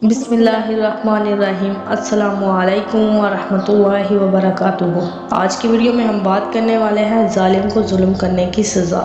بسم اللہ الرحمن الرحیم۔ السلام علیکم ورحمۃ اللہ وبرکاتہ۔ آج کی ویڈیو میں ہم بات کرنے والے ہیں ظالم کو ظلم کرنے کی سزا۔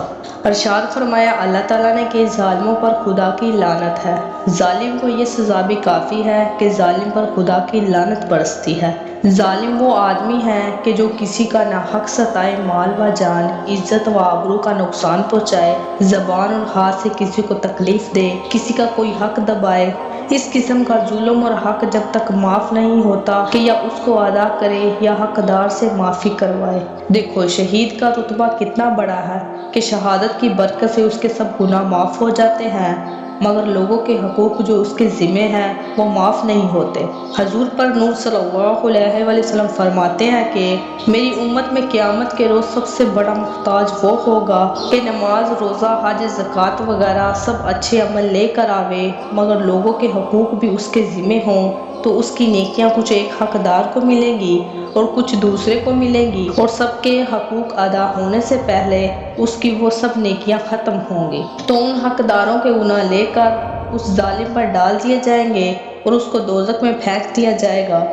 ارشاد فرمایا اللہ تعالیٰ نے کہ ظالموں پر خدا کی لعنت ہے۔ ظالم کو یہ سزا بھی کافی ہے کہ ظالم پر خدا کی لعنت برستی ہے۔ ظالم وہ آدمی ہے کہ جو کسی کا ناحق ستائے، مال و جان، عزت و آبرو کا نقصان پہنچائے، زبان اور ہاتھ سے کسی کو تکلیف دے، کسی کا کوئی حق دبائے۔ اس قسم کا ظلم اور حق جب تک معاف نہیں ہوتا کہ یا اس کو ادا کرے یا حقدار سے معافی کروائے۔ دیکھو شہید کا رتبہ کتنا بڑا ہے کہ شہادت کی برکت سے اس کے سب گناہ معاف ہو جاتے ہیں، مگر لوگوں کے حقوق جو اس کے ذمہ ہیں وہ معاف نہیں ہوتے۔ حضور پر نور صلی اللہ علیہ وسلم فرماتے ہیں کہ میری امت میں قیامت کے روز سب سے بڑا محتاج وہ ہوگا کہ نماز، روزہ، حج، زکوٰۃ وغیرہ سب اچھے عمل لے کر آوے، مگر لوگوں کے حقوق بھی اس کے ذمہ ہوں تو اس کی نیکیاں کچھ ایک حقدار کو ملیں گی اور کچھ دوسرے کو ملیں گی، اور سب کے حقوق ادا ہونے سے پہلے اس کی وہ سب نیکیاں ختم ہوں گی۔ تو ان حقداروں کے گناہ لے کر اس ظالم پر ڈال دیے جائیں گے اور اس کو دوزخ میں پھینک دیا جائے گا،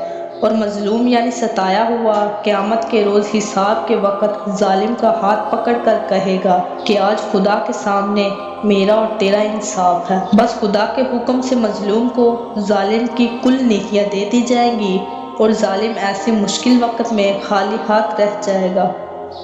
اور مظلوم یعنی ستایا ہوا قیامت کے روز حساب کے وقت ظالم کا ہاتھ پکڑ کر کہے گا کہ آج خدا کے سامنے میرا اور تیرا انصاف ہے۔ بس خدا کے حکم سے مظلوم کو ظالم کی کل نیکیاں دے دی جائیں گی، اور ظالم ایسے مشکل وقت میں خالی ہاتھ رہ جائے گا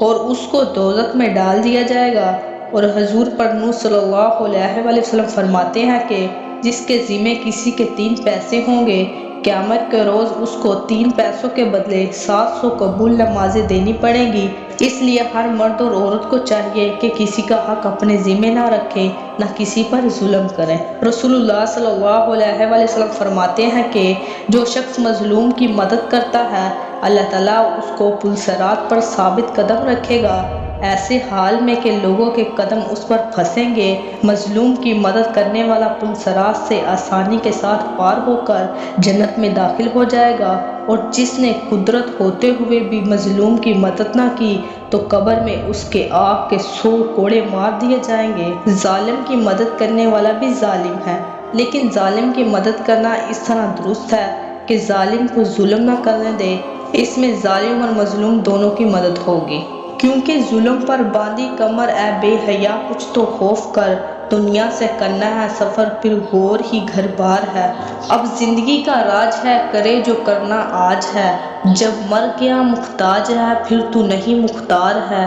اور اس کو دوزخ میں ڈال دیا جائے گا۔ اور حضور پر نور صلی اللہ علیہ وسلم فرماتے ہیں کہ جس کے ذمہ کسی کے 3 پیسے ہوں گے، قیامت کے روز اس کو 3 پیسوں کے بدلے 700 قبول نمازیں دینی پڑیں گی۔ اس لیے ہر مرد اور عورت کو چاہیے کہ کسی کا حق اپنے ذمہ نہ رکھے، نہ کسی پر ظلم کریں۔ رسول اللہ صلی اللہ علیہ وسلم فرماتے ہیں کہ جو شخص مظلوم کی مدد کرتا ہے، اللہ تعالیٰ اس کو پل صراط پر ثابت قدم رکھے گا، ایسے حال میں کہ لوگوں کے قدم اس پر پھنسیں گے۔ مظلوم کی مدد کرنے والا پل صراط سے آسانی کے ساتھ پار ہو کر جنت میں داخل ہو جائے گا، اور جس نے قدرت ہوتے ہوئے بھی مظلوم کی مدد نہ کی تو قبر میں اس کے آگ کے 100 کوڑے مار دیے جائیں گے۔ ظالم کی مدد کرنے والا بھی ظالم ہے، لیکن ظالم کی مدد کرنا اس طرح درست ہے کہ ظالم کو ظلم نہ کرنے دے۔ اس میں ظالم اور مظلوم دونوں کی مدد ہوگی، کیونکہ ظلم پر باندھی کمر اے بے حیا، کچھ تو خوف کر، دنیا سے کرنا ہے سفر پھر غور ہی گھر بار ہے۔ اب زندگی کا راج ہے، کرے جو کرنا آج ہے، جب مر گیا مختاج ہے پھر تو نہیں مختار ہے۔